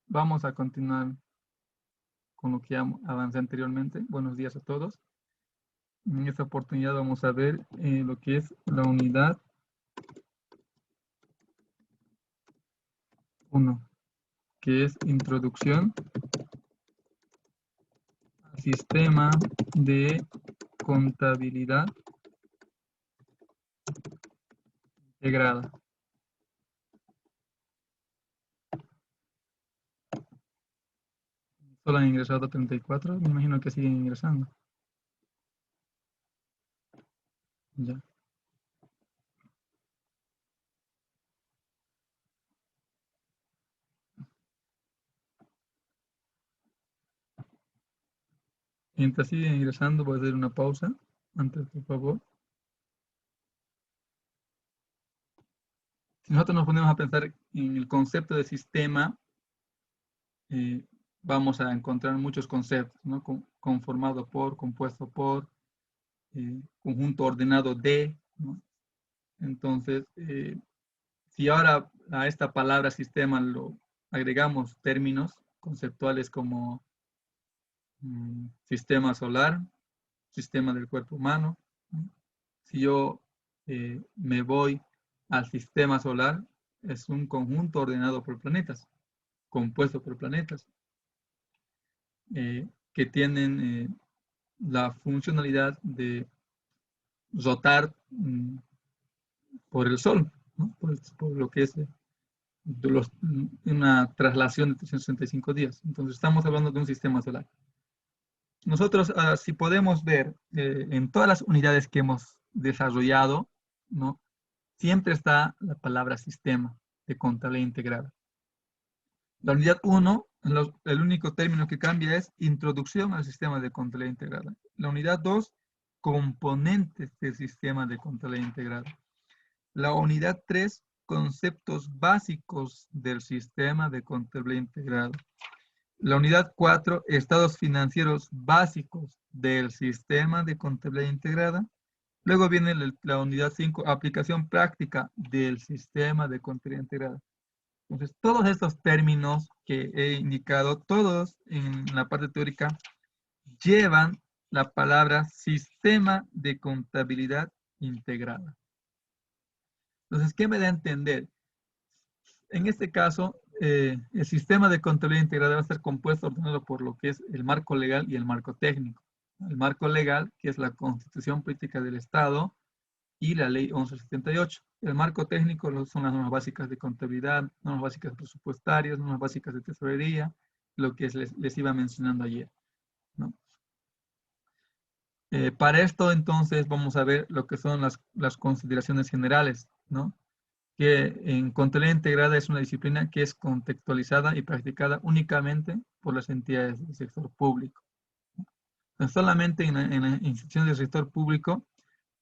Vamos a continuar con lo que ya avancé anteriormente. Buenos días a todos. En esta oportunidad vamos a ver lo que es la unidad 1, que es Introducción al Sistema de Contabilidad Integrada. Solo han ingresado 34, me imagino que siguen ingresando. Ya. Mientras siguen ingresando, voy a hacer una pausa. Antes, por favor. Si nosotros nos ponemos a pensar en el concepto de sistema, vamos a encontrar muchos conceptos, ¿no? Conformado por, compuesto por, conjunto ordenado de, ¿no? Entonces, si ahora a esta palabra sistema lo agregamos términos conceptuales como sistema solar, sistema del cuerpo humano, ¿no? Si yo me voy al sistema solar, es un conjunto ordenado por planetas, compuesto por planetas, que tienen la funcionalidad de rotar por el Sol, ¿no? por lo que es una traslación de 365 días. Entonces estamos hablando de un sistema solar. Nosotros, si podemos ver en todas las unidades que hemos desarrollado, ¿no? Siempre está la palabra sistema de contabilidad integrada. La unidad 1, el único término que cambia es introducción al sistema de contabilidad integrada. La unidad 2, componentes del sistema de contabilidad integrada. La unidad 3, conceptos básicos del sistema de contabilidad integrada. La unidad 4, estados financieros básicos del sistema de contabilidad integrada. Luego viene la unidad 5, aplicación práctica del sistema de contabilidad integrada. Entonces, todos estos términos que he indicado, todos en la parte teórica, llevan la palabra sistema de contabilidad integrada. Entonces, ¿qué me da a entender? En este caso, el sistema de contabilidad integrada va a ser compuesto, ordenado por lo que es el marco legal y el marco técnico. El marco legal, que es la Constitución Política del Estado, y la Ley 1178. El marco técnico son las normas básicas de contabilidad, normas básicas presupuestarias, normas básicas de tesorería, lo que les iba mencionando ayer, ¿no? Para esto, entonces, vamos a ver lo que son las consideraciones generales, ¿no? Que en contabilidad integrada es una disciplina que es contextualizada y practicada únicamente por las entidades del sector público. No solamente en las instituciones del sector público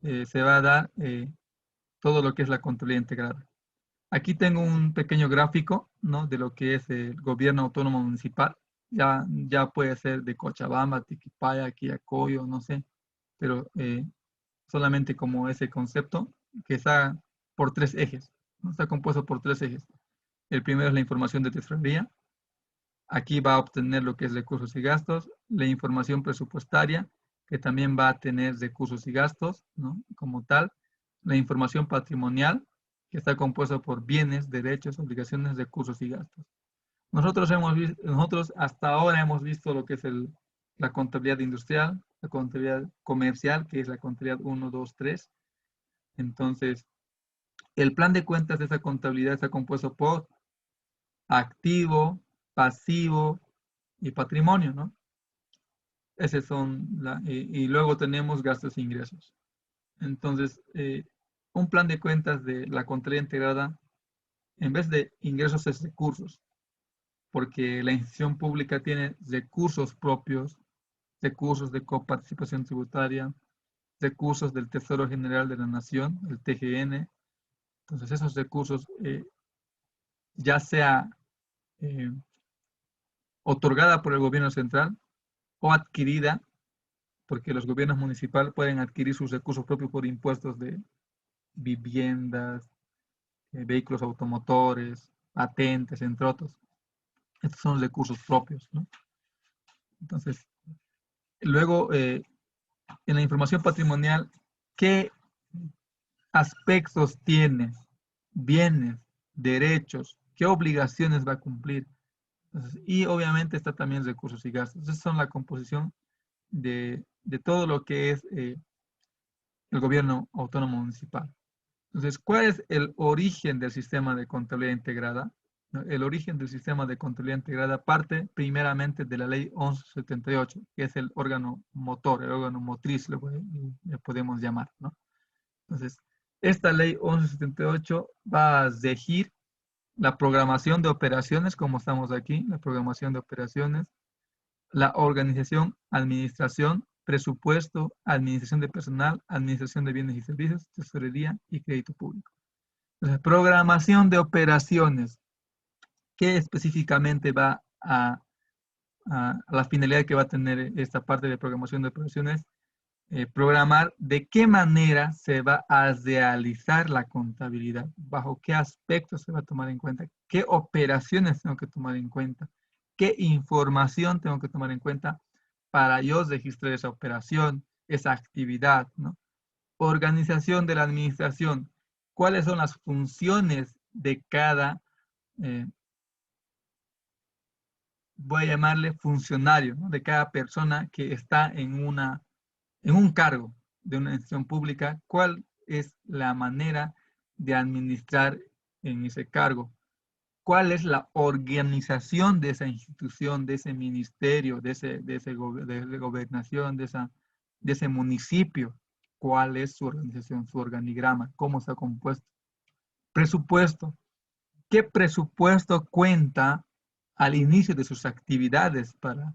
se va a dar todo lo que es la contabilidad integrada. Aquí tengo un pequeño gráfico, ¿no? De lo que es el gobierno autónomo municipal. Ya puede ser de Cochabamba, Tiquipaya, Quillacollo, no sé, pero solamente como ese concepto que está por 3 ejes, ¿no? Está compuesto por 3 ejes. El primero es la información de tesorería. Aquí va a obtener lo que es recursos y gastos, la información presupuestaria, que también va a tener recursos y gastos, ¿no? Como tal, la información patrimonial, que está compuesta por bienes, derechos, obligaciones, recursos y gastos. Nosotros hasta ahora hemos visto lo que es la contabilidad industrial, la contabilidad comercial, que es la contabilidad 1, 2, 3. Entonces, el plan de cuentas de esa contabilidad está compuesto por activo, pasivo y patrimonio, ¿no? Esos son y luego tenemos gastos e ingresos. Entonces, un plan de cuentas de la contabilidad integrada, en vez de ingresos, es recursos, porque la institución pública tiene recursos propios, recursos de coparticipación tributaria, recursos del Tesoro General de la Nación, el TGN. Entonces, esos recursos, ya sea eh, otorgada por el gobierno central o adquirida, porque los gobiernos municipales pueden adquirir sus recursos propios por impuestos de viviendas, vehículos automotores, patentes, entre otros. Estos son los recursos propios, ¿no? Entonces, luego, en la información patrimonial, ¿qué aspectos tiene? Bienes, derechos, ¿qué obligaciones va a cumplir? Entonces, y obviamente está también recursos y gastos. Esas son la composición de todo lo que es el gobierno autónomo municipal. Entonces, ¿cuál es el origen del sistema de contabilidad integrada? ¿No? El origen del sistema de contabilidad integrada parte primeramente de la ley 1178, que es el órgano motor, el órgano motriz, le podemos llamar, ¿no? Entonces, esta ley 1178 va a regir la programación de operaciones, como estamos aquí, la programación de operaciones, la organización, administración, presupuesto, administración de personal, administración de bienes y servicios, tesorería y crédito público. Entonces, programación de operaciones, ¿qué específicamente va a la finalidad que va a tener esta parte de programación de operaciones? Programar de qué manera se va a realizar la contabilidad, bajo qué aspectos se va a tomar en cuenta, qué operaciones tengo que tomar en cuenta, qué información tengo que tomar en cuenta para yo registrar esa operación, esa actividad, ¿no? Organización de la administración, cuáles son las funciones de cada, eh, voy a llamarle funcionario, ¿no? De cada persona que está en un cargo de una institución pública, cuál es la manera de administrar en ese cargo, cuál es la organización de esa institución, de ese ministerio, de esa gobernación, de ese municipio, cuál es su organización, su organigrama, cómo está compuesto. Presupuesto. ¿Qué presupuesto cuenta al inicio de sus actividades para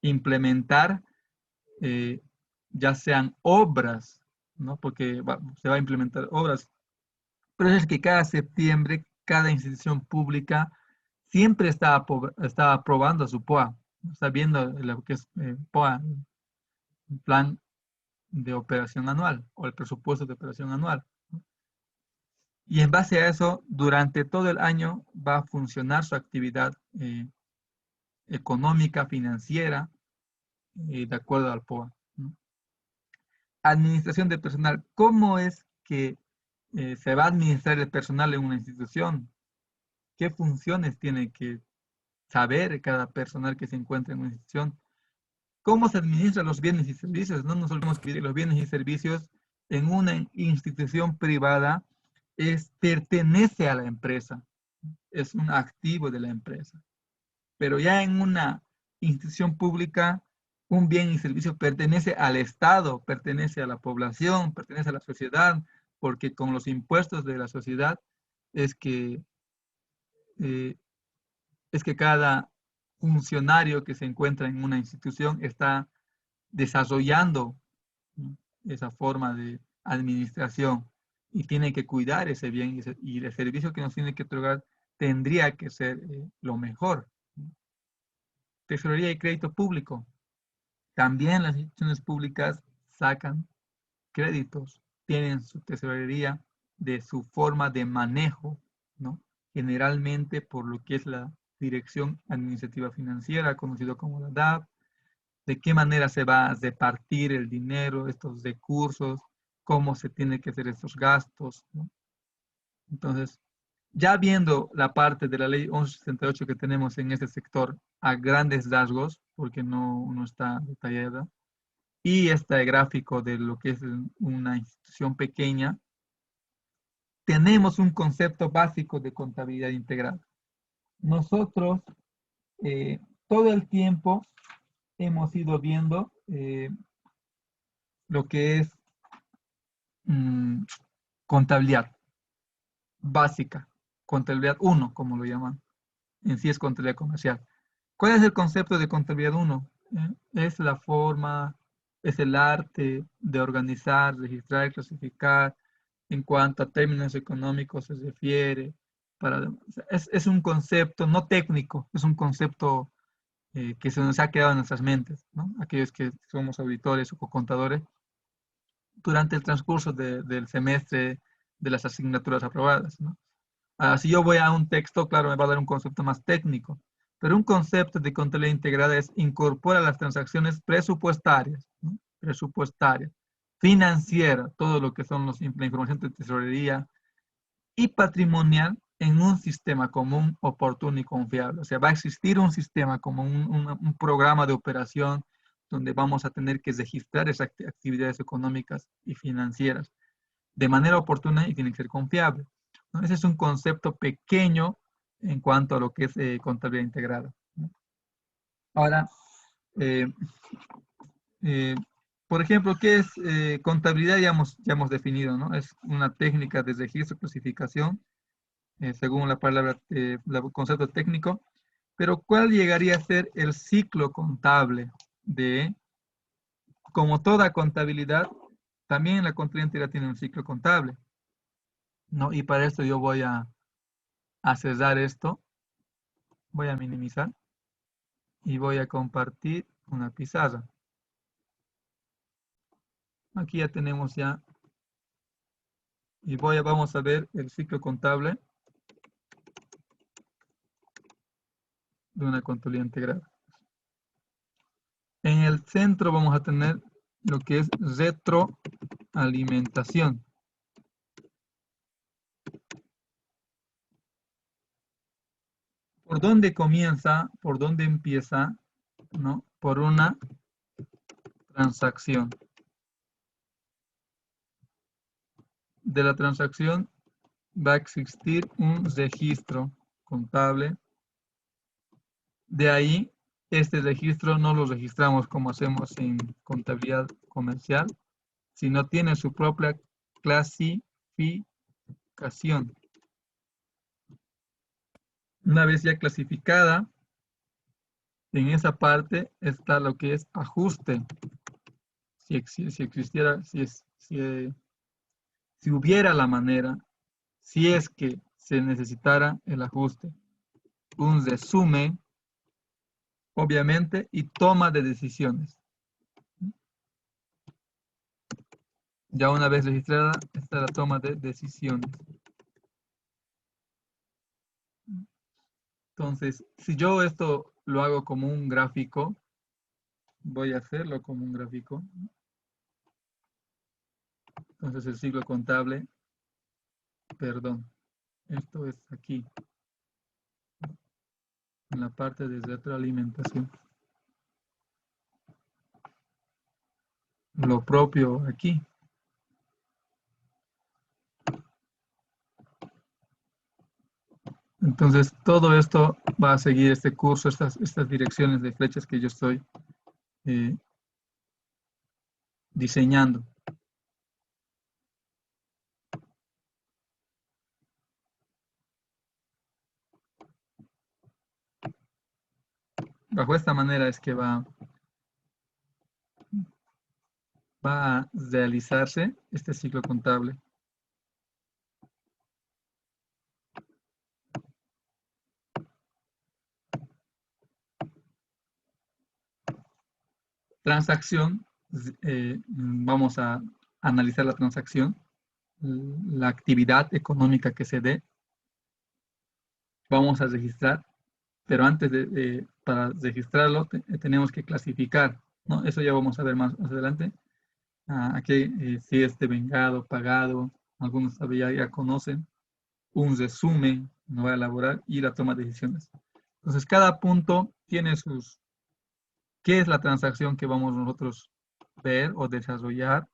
implementar eh, ya sean obras, ¿no? Porque se va a implementar obras, pero es que cada septiembre, cada institución pública siempre está aprobando su POA, está viendo lo que es POA, el plan de operación anual o el presupuesto de operación anual, ¿no? Y en base a eso, durante todo el año va a funcionar su actividad económica, financiera, de acuerdo al POA, ¿no? Administración de personal. ¿Cómo es que se va a administrar el personal en una institución? ¿Qué funciones tiene que saber cada personal que se encuentra en una institución? ¿Cómo se administran los bienes y servicios? No nos olvidemos que los bienes y servicios en una institución privada pertenece a la empresa, es un activo de la empresa. Pero ya en una institución pública, un bien y servicio pertenece al Estado, pertenece a la población, pertenece a la sociedad, porque con los impuestos de la sociedad es que, eh, es que cada funcionario que se encuentra en una institución está desarrollando, ¿no?, esa forma de administración y tiene que cuidar ese bien y el servicio que nos tiene que otorgar tendría que ser lo mejor. Tesorería y crédito público. También las instituciones públicas sacan créditos, tienen su tesorería de su forma de manejo, ¿no? Generalmente por lo que es la Dirección Administrativa Financiera, conocido como la DAF, de qué manera se va a repartir el dinero, estos recursos, cómo se tienen que hacer estos gastos, ¿no? Entonces, ya viendo la parte de la ley 1168 que tenemos en este sector a grandes rasgos, porque no está detallada, y este gráfico de lo que es una institución pequeña, tenemos un concepto básico de contabilidad integral. Nosotros todo el tiempo hemos ido viendo lo que es contabilidad básica, contabilidad 1, como lo llaman. En sí es contabilidad comercial. ¿Cuál es el concepto de contabilidad 1? Es la forma, es el arte de organizar, registrar y clasificar en cuanto a términos económicos se refiere. Es un concepto no técnico, es un concepto que se nos ha quedado en nuestras mentes, ¿no? Aquellos que somos auditores o contadores, durante el transcurso del semestre de las asignaturas aprobadas, ¿no? Si yo voy a un texto, claro, me va a dar un concepto más técnico, Pero un concepto de contabilidad integrada es incorpora las transacciones presupuestarias, ¿no? Presupuestarias, financieras, todo lo que son la información de tesorería y patrimonial en un sistema común, oportuno y confiable. O sea, va a existir un sistema como un programa de operación donde vamos a tener que registrar esas actividades económicas y financieras de manera oportuna y tiene que ser confiable, ¿no? Ese es un concepto pequeño en cuanto a lo que es contabilidad integrada, ¿no? Ahora, eh, eh, por ejemplo, ¿qué es contabilidad? Ya hemos definido, ¿no? Es una técnica de registro, clasificación, según la palabra, el concepto técnico, pero ¿cuál llegaría a ser el ciclo contable de, como toda contabilidad, también la contabilidad integrada tiene un ciclo contable, ¿no? Y para esto yo voy a cerrar esto, voy a minimizar y voy a compartir una pizarra. Aquí ya tenemos ya, y vamos a ver el ciclo contable de una contabilidad integrada. En el centro vamos a tener lo que es retroalimentación. ¿Por dónde comienza? ¿Por dónde empieza? ¿No? Por una transacción. De la transacción va a existir un registro contable. De ahí, este registro no lo registramos como hacemos en contabilidad comercial, sino tiene su propia clasificación. Una vez ya clasificada, en esa parte está lo que es ajuste. Si existiera, si hubiera la manera, si es que se necesitara el ajuste, un resumen, obviamente, y toma de decisiones. Ya una vez registrada, está la toma de decisiones. Entonces, si yo esto lo hago como un gráfico, voy a hacerlo como un gráfico. Entonces, el ciclo contable, perdón, esto es aquí, en la parte de retroalimentación. Lo propio aquí. Entonces, todo esto va a seguir este curso, estas direcciones de flechas que yo estoy diseñando. Bajo esta manera es que va a realizarse este ciclo contable. Transacción, vamos a analizar la transacción, la actividad económica que se dé. Vamos a registrar, pero antes para registrarlo tenemos que clasificar, ¿no? Eso ya vamos a ver más adelante. Aquí si es devengado, pagado, algunos ya conocen, un resumen, no va a elaborar y la toma de decisiones. Entonces, cada punto tiene ¿qué es la transacción que vamos nosotros a ver o desarrollar?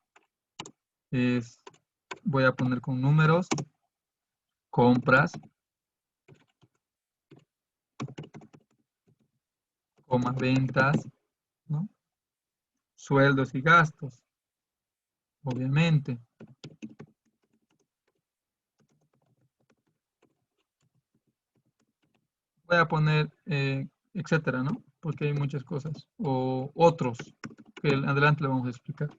Voy a poner con números, compras, ventas, ¿no? Sueldos y gastos, obviamente. Voy a poner, etcétera, ¿no? Porque hay muchas cosas. O otros, que adelante le vamos a explicar.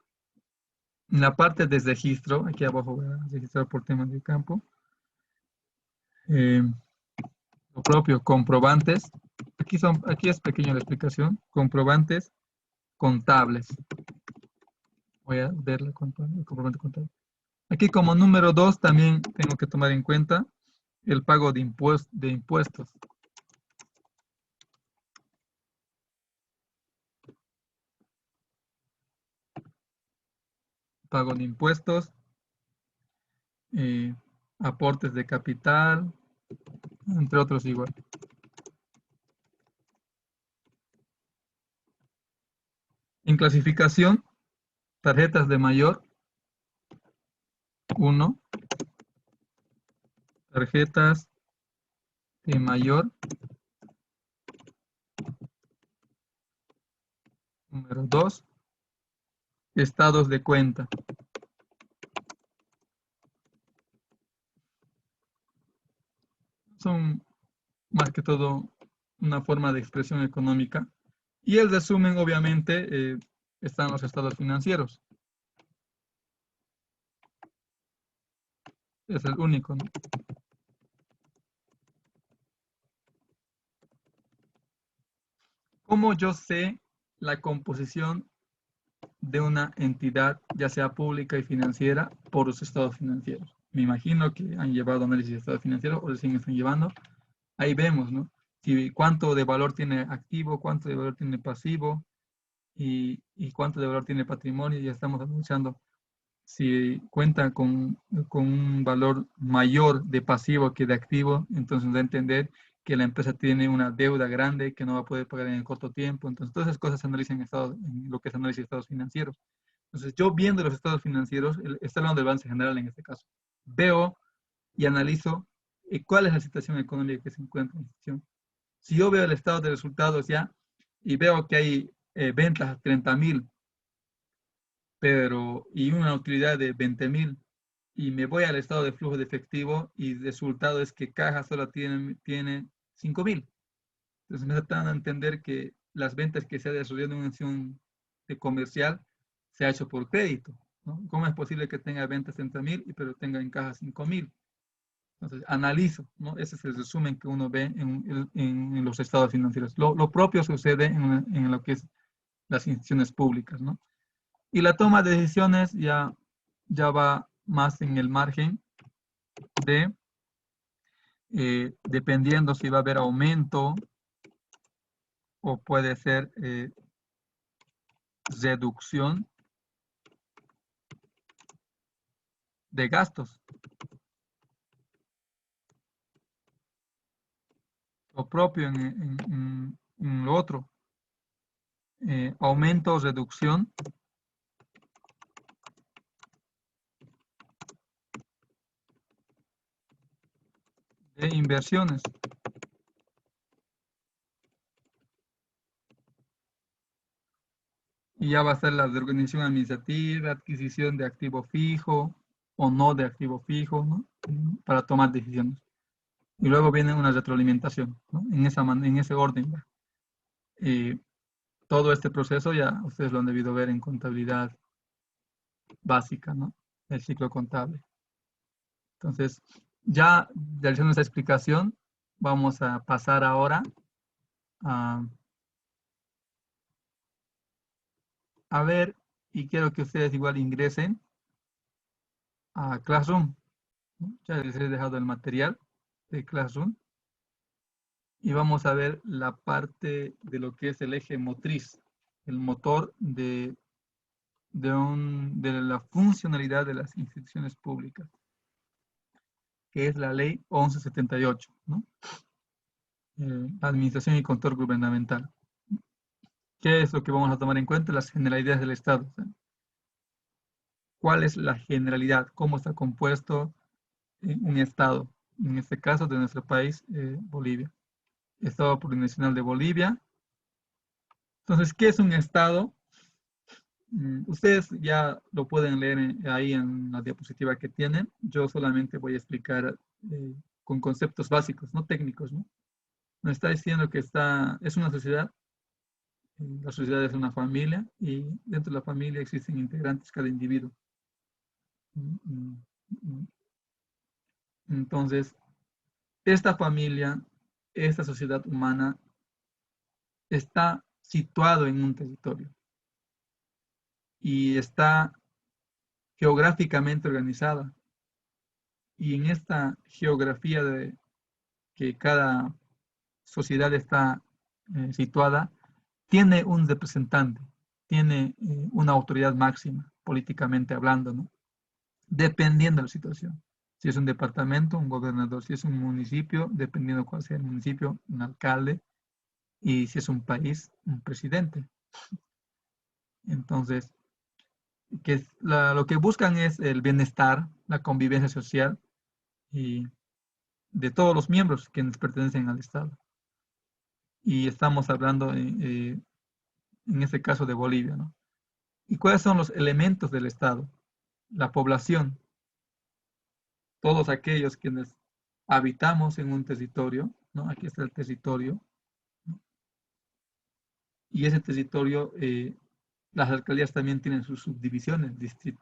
En la parte de registro, aquí abajo voy a registrar por temas de campo. Lo propio, comprobantes. Aquí es pequeña la explicación. Comprobantes contables. Voy a ver el comprobante contable. Aquí como número 2 también tengo que tomar en cuenta el pago de impuestos. pago de impuestos, aportes de capital, entre otros igual. En clasificación, tarjetas de mayor, 1, tarjetas de mayor, número 2, estados de cuenta. Son más que todo una forma de expresión económica. Y el resumen, obviamente, están los estados financieros. Es el único, ¿no? ¿Cómo yo sé la composición de una entidad, ya sea pública y financiera, por los estados financieros? Me imagino que han llevado análisis de estados financieros o recién están llevando. Ahí vemos, ¿no? Si cuánto de valor tiene activo, cuánto de valor tiene pasivo y cuánto de valor tiene patrimonio. Ya estamos anunciando si cuenta con un valor mayor de pasivo que de activo, entonces da a entender que la empresa tiene una deuda grande que no va a poder pagar en el corto tiempo. Entonces, todas esas cosas se analizan en lo que es análisis de estados financieros. Entonces, yo viendo los estados financieros, está hablando del balance general en este caso, veo y analizo cuál es la situación económica que se encuentra en la institución. Si yo veo el estado de resultados ya y veo que hay ventas a 30.000, y una utilidad de 20.000, y me voy al estado de flujo de efectivo y el resultado es que caja solo tiene 5.000. Entonces me tratan de entender que las ventas que se ha desarrollado en una acción de comercial se ha hecho por crédito, ¿no? ¿Cómo es posible que tenga ventas 30.000 pero tenga en caja 5.000? Entonces analizo, ¿no? Ese es el resumen que uno ve en los estados financieros. Lo propio sucede en lo que es las instituciones públicas, ¿no? Y la toma de decisiones ya va más en el margen de, dependiendo si va a haber aumento o puede ser reducción de gastos. Lo propio en lo otro. Aumento o reducción de inversiones. Y ya va a ser la reorganización administrativa, adquisición de activo fijo o no de activo fijo, ¿no? Para tomar decisiones. Y luego viene una retroalimentación, ¿no? En ese orden. Todo este proceso ya ustedes lo han debido ver en contabilidad básica, ¿no? El ciclo contable. Entonces, ya realizando esta explicación, vamos a pasar ahora a ver, y quiero que ustedes igual ingresen a Classroom, ¿no? Ya les he dejado el material de Classroom y vamos a ver la parte de lo que es el eje motriz, el motor de la funcionalidad de las instituciones públicas, que es la ley 1178, ¿no? Administración y control gubernamental. ¿Qué es lo que vamos a tomar en cuenta? Las generalidades del Estado. ¿Cuál es la generalidad? ¿Cómo está compuesto un Estado? En este caso de nuestro país, Bolivia. Estado plurinacional de Bolivia. Entonces, ¿qué es un Estado? Ustedes ya lo pueden leer ahí en la diapositiva que tienen. Yo solamente voy a explicar con conceptos básicos, no técnicos, ¿no? Nos está diciendo que es una sociedad. La sociedad es una familia y dentro de la familia existen integrantes cada individuo. Entonces, esta familia, esta sociedad humana está situado en un territorio y está geográficamente organizada. Y en esta geografía de que cada sociedad está situada, tiene un representante, tiene una autoridad máxima. políticamente hablando, ¿no? Dependiendo de la situación. Si es un departamento, un gobernador; si es un municipio, dependiendo cuál sea el municipio, un alcalde; y si es un país, un presidente. Entonces, lo que buscan es el bienestar, la convivencia social y de todos los miembros que pertenecen al Estado. Y estamos hablando en este caso de Bolivia, ¿no? ¿Y cuáles son los elementos del Estado? La población, todos aquellos quienes habitamos en un territorio, ¿no? Aquí está el territorio, ¿no? Y ese territorio, las alcaldías también tienen sus subdivisiones,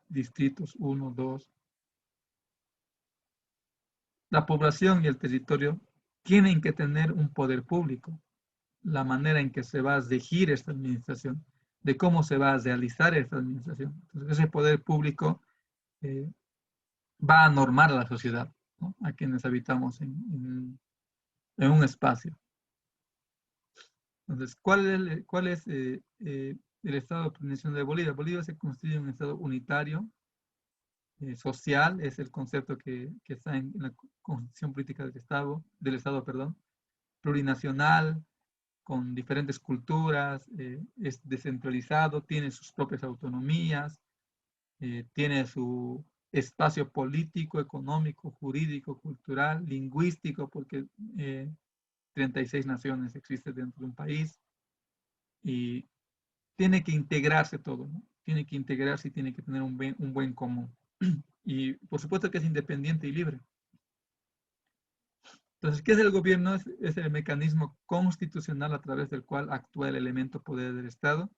distritos 1, 2. La población y el territorio tienen que tener un poder público, la manera en que se va a regir esta administración, de cómo se va a realizar esta administración. Entonces, ese poder público eh, va a normar a la sociedad, ¿no? A quienes habitamos en un espacio. Entonces, ¿cuál es el Estado plurinacional de Bolivia? Bolivia se constituye un Estado unitario, social, es el concepto que está en la Constitución Política del Estado, perdón, plurinacional, con diferentes culturas, es descentralizado, tiene sus propias autonomías, tiene su espacio político, económico, jurídico, cultural, lingüístico, porque 36 naciones existen dentro de un país, y tiene que integrarse todo, ¿no? Tiene que integrarse y tiene que tener un buen común. Y por supuesto que es independiente y libre. Entonces, ¿qué es el gobierno? Es el mecanismo constitucional a través del cual actúa el elemento poder del Estado.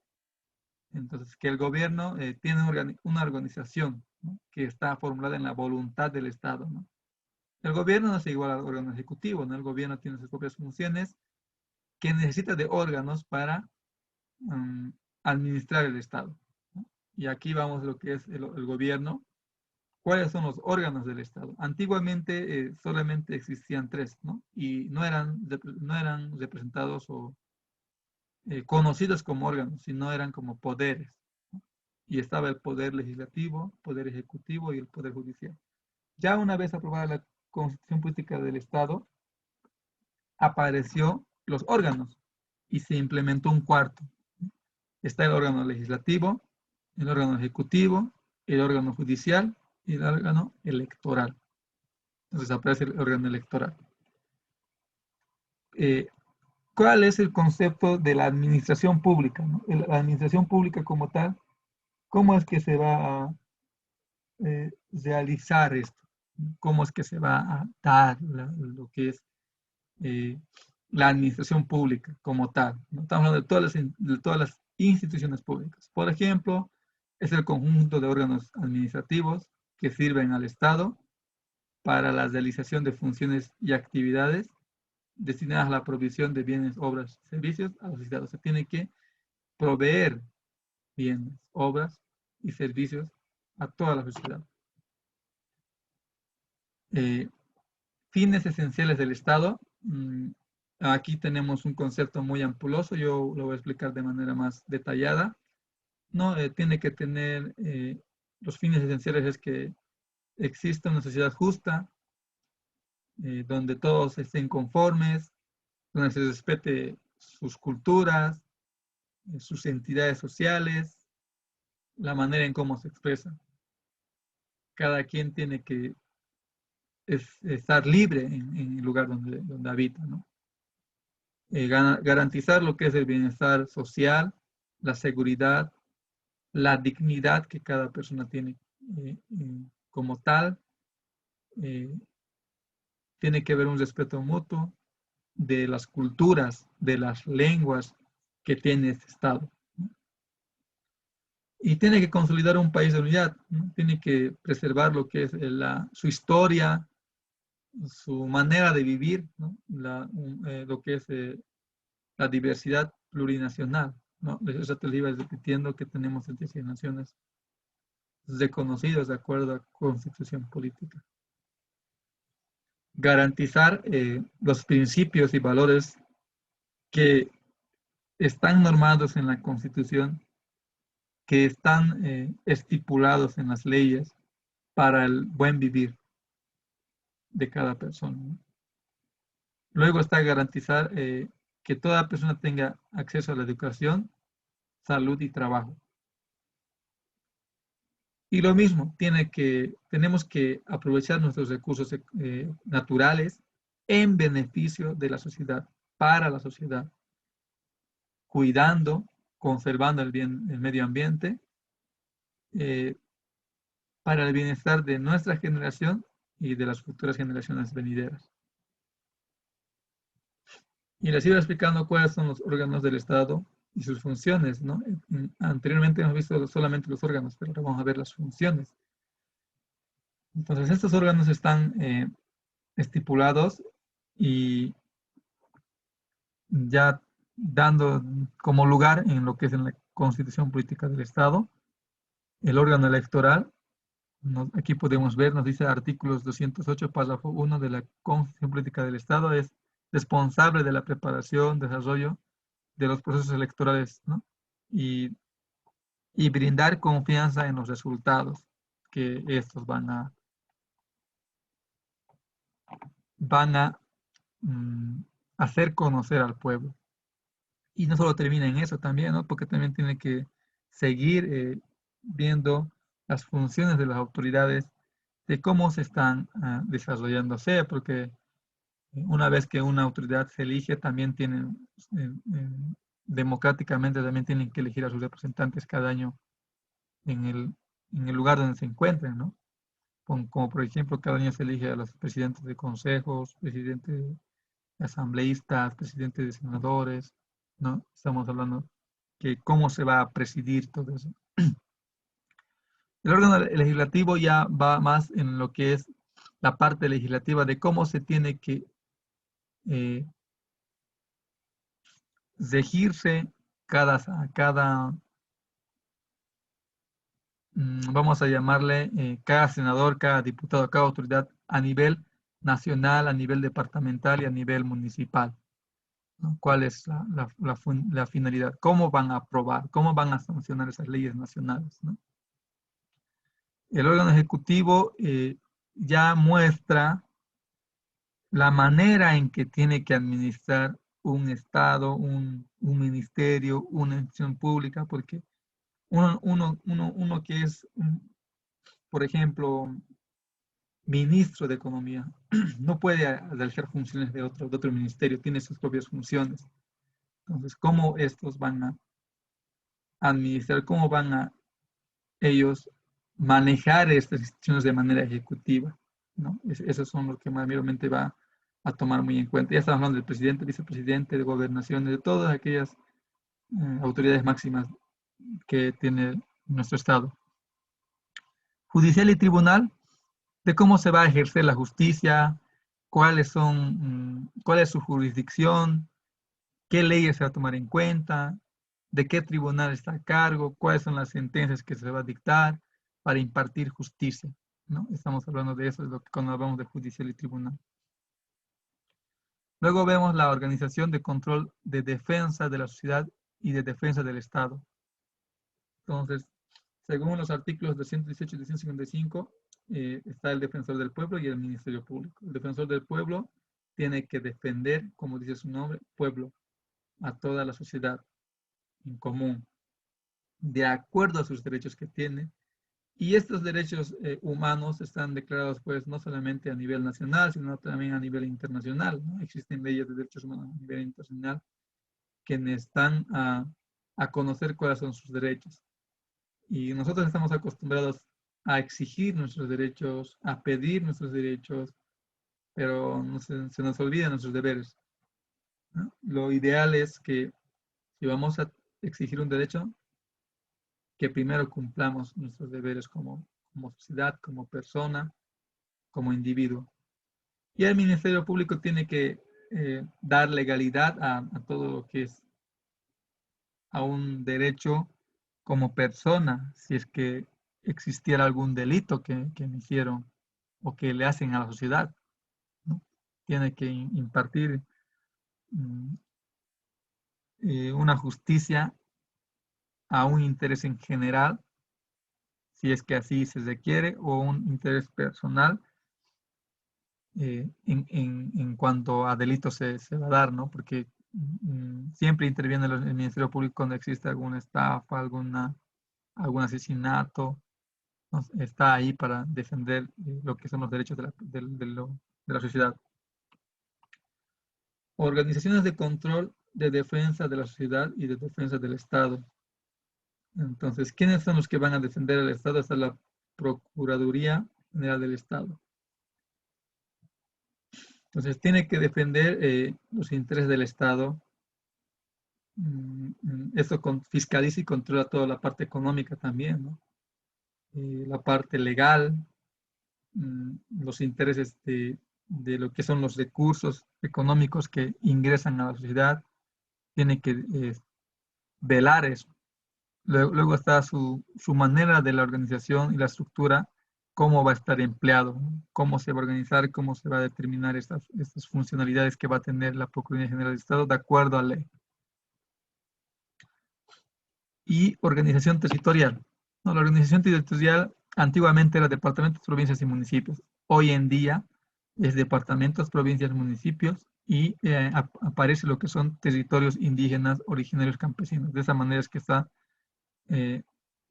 Entonces, que el gobierno tiene una organización, ¿no? Que está formulada en la voluntad del Estado, ¿no? El gobierno no es igual al órgano ejecutivo, ¿no? El gobierno tiene sus propias funciones, que necesita de órganos para administrar el Estado, ¿no? Y aquí vamos a lo que es el gobierno. ¿Cuáles son los órganos del Estado? Antiguamente solamente existían tres, ¿no? Y no eran representados o conocidos como órganos, sino eran como poderes, ¿no? Y estaba el poder legislativo, poder ejecutivo y el poder judicial. Ya una vez aprobada la Constitución Política del Estado, apareció los órganos y se implementó un cuarto. Está el órgano legislativo, el órgano ejecutivo, el órgano judicial y el órgano electoral. Entonces aparece el órgano electoral. ¿Cuál es el concepto de la administración pública, ¿no? La administración pública como tal, ¿cómo es que se va a realizar esto? ¿Cómo es que se va a dar lo que es eh, la administración pública como tal, ¿no? Estamos hablando de todas las instituciones públicas. Por ejemplo, es el conjunto de órganos administrativos que sirven al Estado para la realización de funciones y actividades destinadas a la provisión de bienes, obras y servicios a los estados. Se tiene que proveer bienes, obras y servicios a toda la sociedad. Fines esenciales del Estado. Aquí tenemos un concepto muy ampuloso, yo lo voy a explicar de manera más detallada, ¿no? Tiene que tener, los fines esenciales es que exista una sociedad justa, donde todos estén conformes, donde se respete sus culturas, sus entidades sociales, la manera en cómo se expresa. Cada quien tiene que estar libre en el lugar donde habita, ¿no? Garantizar lo que es el bienestar social, la seguridad, la dignidad que cada persona tiene como tal. Tiene que haber un respeto mutuo de las culturas, de las lenguas que tiene este Estado, ¿no? Y tiene que consolidar un país de unidad, ¿no? Tiene que preservar lo que es su historia, su manera de vivir, ¿no? Lo que es la diversidad plurinacional, ¿no? Eso te lo iba repitiendo, que tenemos 36 naciones reconocidas de acuerdo a la Constitución Política. Garantizar los principios y valores que están normados en la Constitución que están estipulados en las leyes para el buen vivir de cada persona, ¿no? Luego está garantizar que toda persona tenga acceso a la educación, salud y trabajo. Y lo mismo, tenemos que aprovechar nuestros recursos naturales en beneficio de la sociedad, para la sociedad, cuidando, conservando el medio ambiente, eh, para el bienestar de nuestra generación y de las futuras generaciones venideras. Y les iba explicando cuáles son los órganos del Estado y sus funciones, ¿no? Anteriormente hemos visto solamente los órganos, pero ahora vamos a ver las funciones. Entonces, estos órganos están estipulados y ya dando como lugar en lo que es en la Constitución Política del Estado, el órgano electoral. Aquí podemos ver, nos dice artículos 208, párrafo 1 de la Constitución Política del Estado, es responsable de la preparación, desarrollo de los procesos electorales, ¿no? Y, y brindar confianza en los resultados que estos van a hacer conocer al pueblo. Y no solo termina en eso también, ¿no? Porque también tiene que seguir viendo las funciones de las autoridades, de cómo se están desarrollándose, porque una vez que una autoridad se elige, también tienen, democráticamente, también tienen que elegir a sus representantes cada año en el lugar donde se encuentren, ¿no? Como por ejemplo, cada año se elige a los presidentes de consejos, presidentes de asambleístas, presidentes de senadores, ¿no? Estamos hablando que cómo se va a presidir todo eso. El órgano legislativo ya va más en lo que es la parte legislativa de cómo se tiene que eh, regirse cada vamos a llamarle, cada senador, cada diputado, cada autoridad a nivel nacional, a nivel departamental y a nivel municipal, ¿no? ¿Cuál es la finalidad? ¿Cómo van a aprobar? ¿Cómo van a sancionar esas leyes nacionales, ¿no? El órgano ejecutivo ya muestra la manera en que tiene que administrar un Estado, un ministerio, una institución pública, porque uno que es, por ejemplo, ministro de Economía, no puede realizar funciones de otro ministerio, tiene sus propias funciones. Entonces, ¿cómo estos van a administrar, cómo van a ellos manejar estas instituciones de manera ejecutiva, ¿no? Esos son los que mayormente va a tomar muy en cuenta. Ya estamos hablando del presidente, vicepresidente, de gobernaciones, de todas aquellas autoridades máximas que tiene nuestro Estado. Judicial y tribunal, de cómo se va a ejercer la justicia, cuál es su jurisdicción, qué leyes se va a tomar en cuenta, de qué tribunal está a cargo, cuáles son las sentencias que se va a dictar para impartir justicia, ¿no? Estamos hablando de eso, cuando hablamos de judicial y tribunal. Luego vemos la organización de control de defensa de la sociedad y de defensa del Estado. Entonces, según los artículos 218 y 255, está el defensor del pueblo y el Ministerio Público. El defensor del pueblo tiene que defender, como dice su nombre, pueblo, a toda la sociedad en común, de acuerdo a sus derechos que tiene. Y estos derechos humanos están declarados, pues, no solamente a nivel nacional, sino también a nivel internacional, ¿no? Existen leyes de derechos humanos a nivel internacional que están a conocer cuáles son sus derechos. Y nosotros estamos acostumbrados a exigir nuestros derechos, a pedir nuestros derechos, pero se nos olvidan nuestros deberes, ¿no? Lo ideal es que si vamos a exigir un derecho, que primero cumplamos nuestros deberes como sociedad, como persona, como individuo. Y el Ministerio Público tiene que dar legalidad a todo lo que es a un derecho como persona, si es que existiera algún delito que me hicieron o que le hacen a la sociedad, ¿no? Tiene que impartir una justicia a un interés en general, si es que así se requiere, o un interés personal en cuanto a delitos se va a dar, ¿no? Porque siempre interviene el Ministerio Público cuando existe alguna estafa, algún asesinato, ¿no? Está ahí para defender lo que son los derechos de la sociedad. Organizaciones de control de defensa de la sociedad y de defensa del Estado. Entonces, ¿quiénes son los que van a defender al Estado? Está la Procuraduría General del Estado. Entonces, tiene que defender los intereses del Estado. Esto fiscaliza y controla toda la parte económica también, ¿no? La parte legal, los intereses de lo que son los recursos económicos que ingresan a la sociedad. Tiene que velar eso. Luego está su manera de la organización y la estructura, cómo va a estar empleado, cómo se va a organizar, cómo se va a determinar estas funcionalidades que va a tener la Procuraduría General del Estado de acuerdo a ley. Y organización territorial. No, la organización territorial antiguamente era departamentos, provincias y municipios. Hoy en día es departamentos, provincias, municipios y aparece lo que son territorios indígenas, originarios, campesinos. De esa manera es que está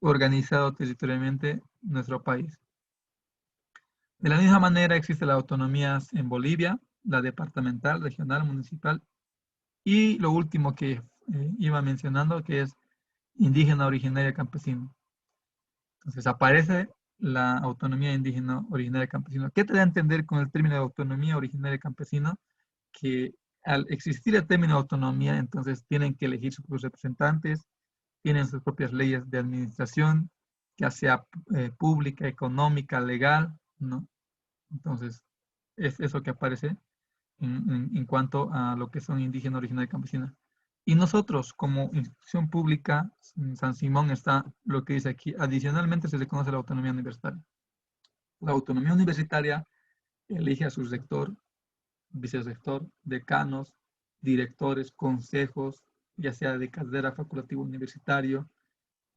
organizado territorialmente nuestro país. De la misma manera existe la autonomía en Bolivia, la departamental, regional, municipal y lo último que iba mencionando que es indígena, originaria, campesino. Entonces aparece la autonomía indígena, originaria, campesino. ¿Qué te da a entender con el término de autonomía originaria, campesino? Que al existir el término de autonomía, entonces tienen que elegir sus representantes, tienen sus propias leyes de administración, ya sea pública, económica, legal, ¿no? Entonces, es eso que aparece en cuanto a lo que son indígena, originaria y campesina. Y nosotros, como institución pública, San Simón está lo que dice aquí, adicionalmente se reconoce la autonomía universitaria. La autonomía universitaria elige a su rector, vicerrector, decanos, directores, consejos, ya sea de cátedra, facultativo universitario,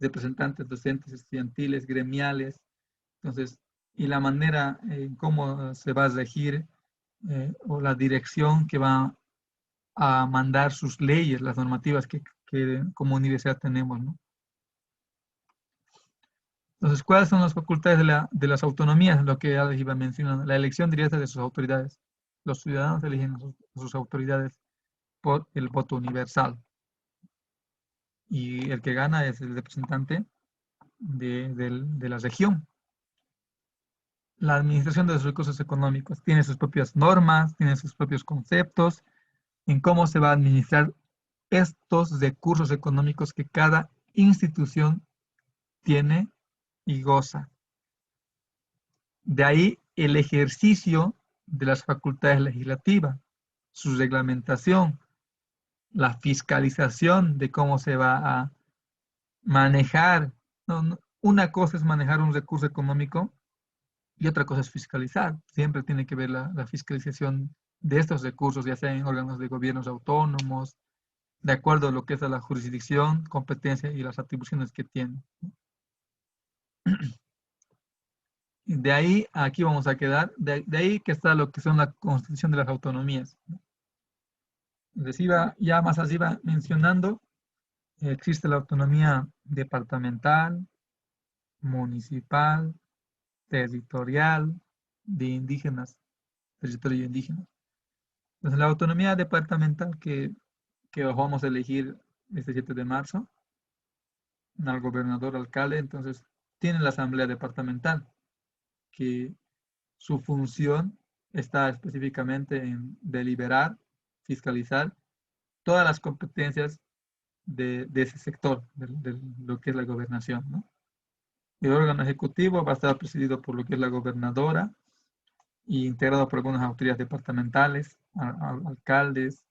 representantes docentes, estudiantiles, gremiales. Entonces, y la manera en cómo se va a regir o la dirección que va a mandar sus leyes, las normativas que como universidad tenemos, ¿no? Entonces, ¿cuáles son las facultades de las autonomías? Lo que ya les iba mencionando, la elección directa de sus autoridades. Los ciudadanos eligen a sus autoridades por el voto universal. Y el que gana es el representante de la región. La administración de los recursos económicos tiene sus propias normas, tiene sus propios conceptos en cómo se va a administrar estos recursos económicos que cada institución tiene y goza. De ahí el ejercicio de las facultades legislativas, su reglamentación, la fiscalización de cómo se va a manejar. Una cosa es manejar un recurso económico y otra cosa es fiscalizar. Siempre tiene que ver la fiscalización de estos recursos, ya sea en órganos de gobiernos autónomos, de acuerdo a lo que es la jurisdicción, competencia y las atribuciones que tiene. De ahí, aquí vamos a quedar, de ahí que está lo que son la constitución de las autonomías. Les iba, ya más así va mencionando, existe la autonomía departamental, municipal, territorial, de indígenas, territorio indígena. Entonces, la autonomía departamental que vamos a elegir este 7 de marzo, al gobernador alcalde, entonces tiene la asamblea departamental, que su función está específicamente en deliberar, fiscalizar todas las competencias de ese sector, de lo que es la gobernación, ¿no? El órgano ejecutivo va a estar presidido por lo que es la gobernadora y integrado por algunas autoridades departamentales, alcaldes,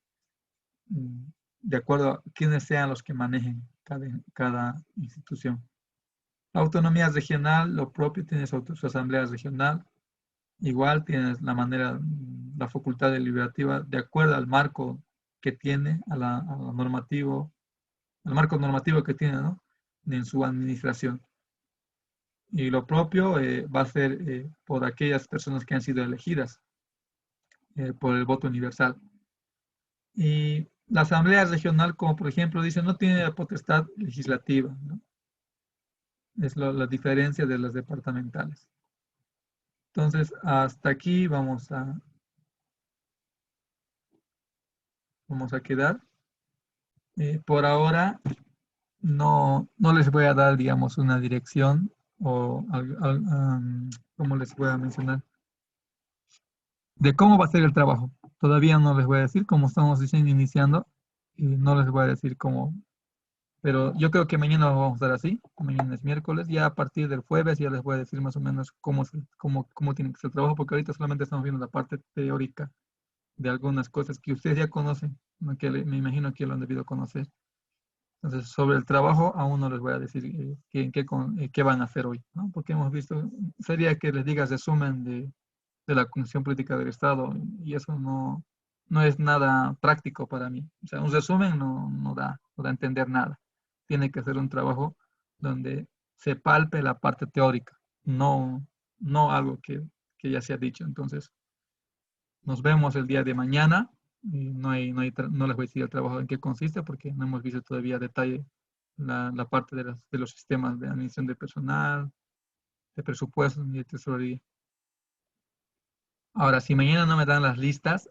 de acuerdo a quiénes sean los que manejen cada institución. La autonomía regional, lo propio, tiene su asamblea regional, igual tienes la manera, la facultad deliberativa de acuerdo al marco que tiene, al marco normativo que tiene, ¿no? en su administración. Y lo propio va a ser por aquellas personas que han sido elegidas por el voto universal. Y la Asamblea Regional, como por ejemplo dice, no tiene potestad legislativa, ¿no? Es la diferencia de las departamentales. Entonces, hasta aquí vamos a quedar. Por ahora, no les voy a dar, digamos, una dirección o, ¿cómo les voy a mencionar? De cómo va a ser el trabajo. Todavía no les voy a decir, como estamos recién iniciando, y no les voy a decir cómo, pero yo creo que mañana lo vamos a estar así, mañana es miércoles, ya a partir del jueves ya les voy a decir más o menos cómo tiene que ser el trabajo, porque ahorita solamente estamos viendo la parte teórica de algunas cosas que ustedes ya conocen, ¿no? Que me imagino que lo han debido conocer. Entonces, sobre el trabajo aún no les voy a decir qué van a hacer hoy, ¿no? Porque hemos visto, sería que les diga resumen de la Constitución Política del Estado y eso no es nada práctico para mí. O sea, un resumen no da a entender nada. Tiene que ser un trabajo donde se palpe la parte teórica, no algo que ya se ha dicho. Entonces, nos vemos el día de mañana. Y no les voy a decir el trabajo en qué consiste porque no hemos visto todavía a detalle la parte de los sistemas de admisión de personal, de presupuestos y de tesorería. Ahora, si mañana no me dan las listas,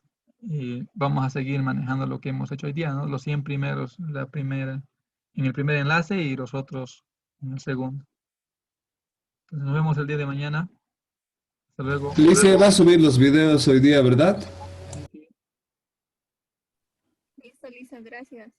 vamos a seguir manejando lo que hemos hecho hoy día, ¿no? Los 100 primeros, en el primer enlace y los otros en el segundo. Entonces, nos vemos el día de mañana. Hasta luego. Lice va a subir los videos hoy día, ¿verdad? Sí, sí. Listo, listo, gracias.